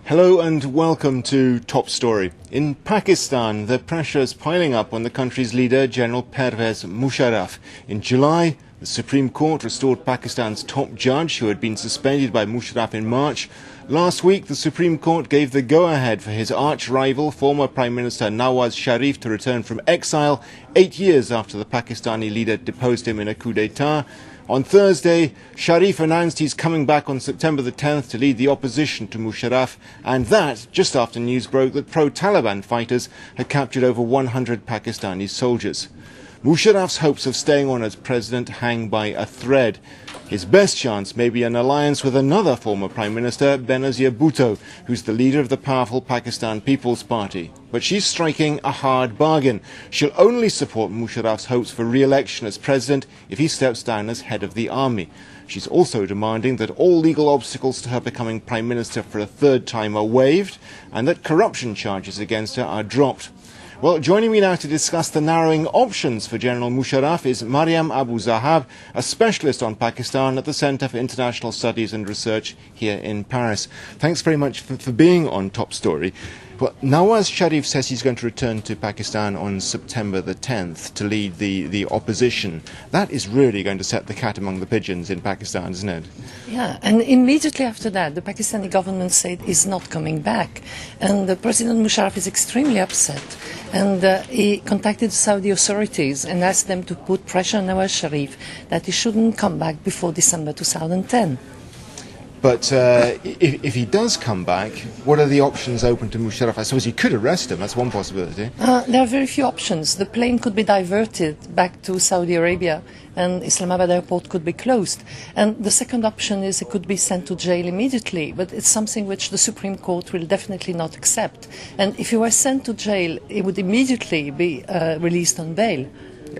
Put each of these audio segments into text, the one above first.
Hello and welcome to Top Story. In Pakistan, the pressure is piling up on the country's leader, General Pervez Musharraf. In July, the Supreme Court restored Pakistan's top judge, who had been suspended by Musharraf in March. Last week, the Supreme Court gave the go-ahead for his arch-rival, former Prime Minister Nawaz Sharif, to return from exile 8 years after the Pakistani leader deposed him in a coup d'etat. On Thursday, Sharif announced he's coming back on September the 10th to lead the opposition to Musharraf, and that just after news broke that pro-Taliban fighters had captured over 100 Pakistani soldiers. Musharraf's hopes of staying on as president hang by a thread. His best chance may be an alliance with another former Prime Minister, Benazir Bhutto, who's the leader of the powerful Pakistan People's Party. But she's striking a hard bargain. She'll only support Musharraf's hopes for re-election as president if he steps down as head of the army. She's also demanding that all legal obstacles to her becoming Prime Minister for a third time are waived and that corruption charges against her are dropped. Well, joining me now to discuss the narrowing options for General Musharraf is Mariam Abu Zahab, a specialist on Pakistan at the Centre for International Studies and Research here in Paris. Thanks very much for being on Top Story. Well, Nawaz Sharif says he's going to return to Pakistan on September the 10th to lead the opposition. That is really going to set the cat among the pigeons in Pakistan, isn't it? Yeah, and immediately after that, the Pakistani government said he's not coming back. And President Musharraf is extremely upset. And he contacted the Saudi authorities and asked them to put pressure on Nawaz Sharif that he shouldn't come back before December 2010. But if he does come back, what are the options open to Musharraf? I suppose he could arrest him. That's one possibility. There are very few options. The plane could be diverted back to Saudi Arabia and Islamabad airport could be closed. And the second option is he could be sent to jail immediately, but it's something which the Supreme Court will definitely not accept. And if he were sent to jail, he would immediately be released on bail.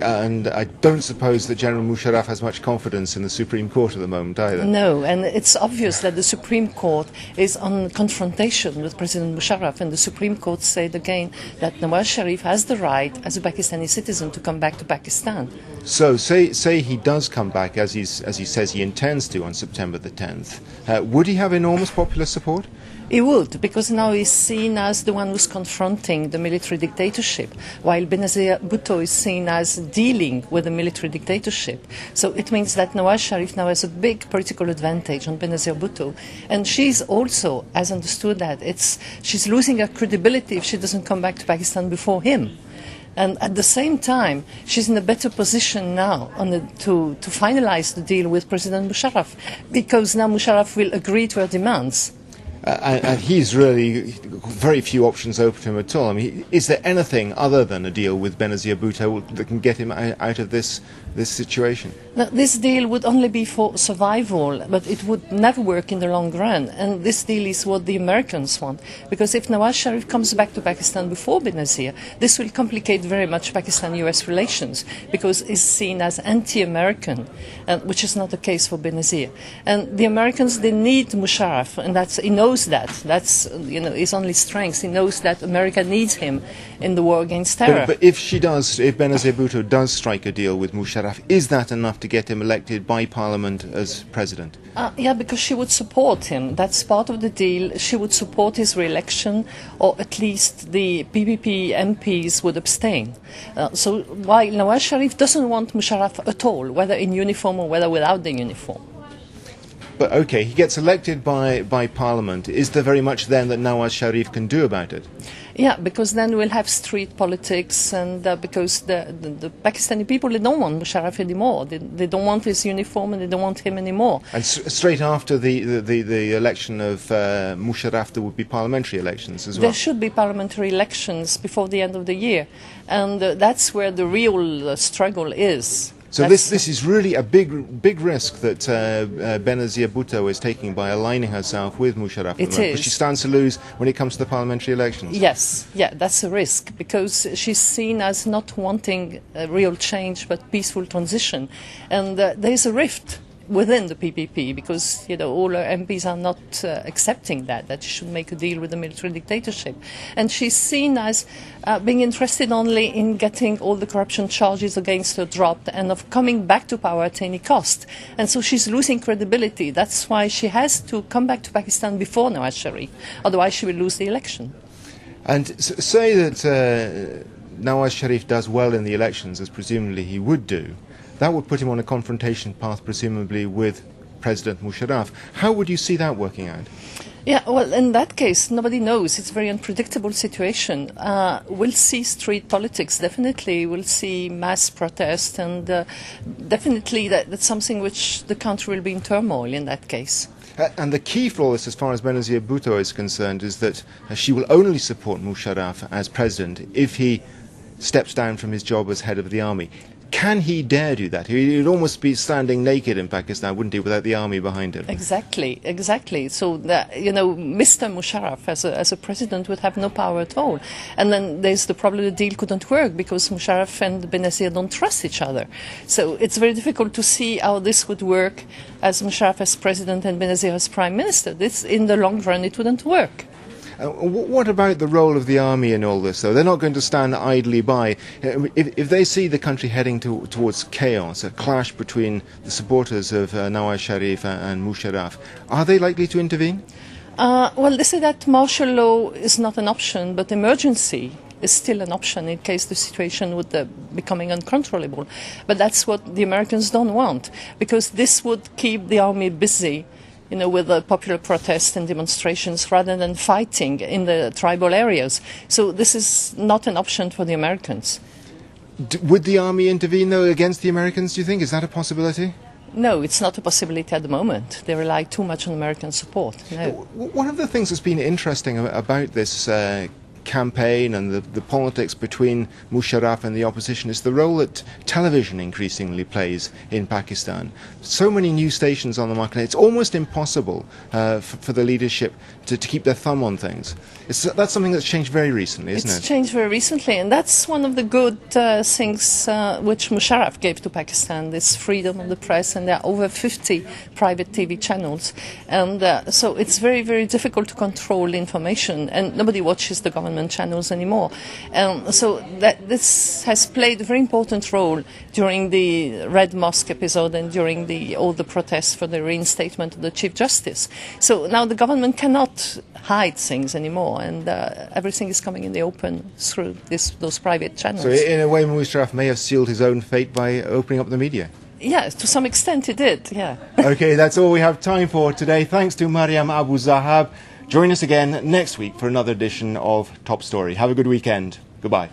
And I don't suppose that General Musharraf has much confidence in the Supreme Court at the moment either. No, and it's obvious that the Supreme Court is on confrontation with President Musharraf, and the Supreme Court said again that Nawaz Sharif has the right as a Pakistani citizen to come back to Pakistan. So say he does come back as he says he intends to on September the 10th. Would he have enormous popular support? He would, because now he's seen as the one who's confronting the military dictatorship, while Benazir Bhutto is seen as dealing with the military dictatorship. So it means that Nawaz Sharif now has a big political advantage on Benazir Bhutto. And she's also, as understood that, she's losing her credibility if she doesn't come back to Pakistan before him. And at the same time, she's in a better position now to finalize the deal with President Musharraf, because now Musharraf will agree to her demands. And he's really very few options open to him at all. I mean, is there anything other than a deal with Benazir Bhutto that can get him out of this situation? Now, this deal would only be for survival, but it would never work in the long run. And this deal is what the Americans want. Because if Nawaz Sharif comes back to Pakistan before Benazir, this will complicate very much Pakistan-US relations, because it's seen as anti-American, which is not the case for Benazir. And the Americans, they need Musharraf, and he knows that. That's his only strength. He knows that America needs him in the war against terror. But if Benazir Bhutto does strike a deal with Musharraf, is that enough to get him elected by Parliament as president? Yeah, because she would support him. That's part of the deal. She would support his re-election, or at least the PPP MPs would abstain. So while Nawaz Sharif doesn't want Musharraf at all, whether in uniform or whether without the uniform. But okay, he gets elected by Parliament. Is there very much then that Nawaz Sharif can do about it? Yeah, because then we'll have street politics, and because the Pakistani people, they don't want Musharraf anymore. They don't want his uniform, and they don't want him anymore. And straight after the election of Musharraf, there would be parliamentary elections as well? There should be parliamentary elections before the end of the year, and that's where the real struggle is. So this is really a big risk that Benazir Bhutto is taking by aligning herself with Musharraf. It is. Because she stands to lose when it comes to the parliamentary elections. Yes, yeah, that's a risk, because she's seen as not wanting a real change but peaceful transition. And there's a rift within the PPP, because all her MPs are not accepting that she should make a deal with the military dictatorship, and she's seen as being interested only in getting all the corruption charges against her dropped and of coming back to power at any cost. And so she's losing credibility. That's why she has to come back to Pakistan before Nawaz Sharif, otherwise she will lose the election. And say that Nawaz Sharif does well in the elections, as presumably he would do. That would put him on a confrontation path, presumably, with President Musharraf. How would you see that working out? Yeah, well, in that case, nobody knows. It's a very unpredictable situation. We'll see street politics, definitely. We'll see mass protest, and definitely that's something which the country will be in turmoil in that case. And the key for all this, as far as Benazir Bhutto is concerned, is that she will only support Musharraf as president if he steps down from his job as head of the army. Can he dare do that? He'd almost be standing naked in Pakistan, wouldn't he, without the army behind him? Exactly. So, Mr. Musharraf as a president would have no power at all. And then there's the problem: the deal couldn't work because Musharraf and Benazir don't trust each other. So it's very difficult to see how this would work as Musharraf as president and Benazir as prime minister. In the long run, it wouldn't work. What about the role of the army in all this, though? They're not going to stand idly by. If they see the country heading towards chaos, a clash between the supporters of Nawaz Sharif and Musharraf, are they likely to intervene? Well, they say that martial law is not an option, but emergency is still an option in case the situation would becoming uncontrollable. But that's what the Americans don't want, because this would keep the army busy with the popular protests and demonstrations rather than fighting in the tribal areas. So this is not an option for the Americans. Would the army intervene, though, against the Americans, do you think? Is that a possibility? No, it's not a possibility at the moment. They rely too much on American support. No. One of the things that's been interesting about this campaign and the politics between Musharraf and the opposition is the role that television increasingly plays in Pakistan. So many new stations on the market, it's almost impossible for the leadership to keep their thumb on things. That's something that's changed very recently, isn't it? It's changed very recently, and that's one of the good things which Musharraf gave to Pakistan, this freedom of the press, and there are over 50 private TV channels. And so it's very, very difficult to control information, and nobody watches the government channels anymore. So this has played a very important role during the Red Mosque episode and during all the protests for the reinstatement of the Chief Justice. So now the government cannot hide things anymore, and everything is coming in the open through those private channels. So in a way, Musharraf may have sealed his own fate by opening up the media. Yeah, to some extent he did, yeah. Okay, that's all we have time for today. Thanks to Mariam Abu Zahab. Join us again next week for another edition of Top Story. Have a good weekend. Goodbye.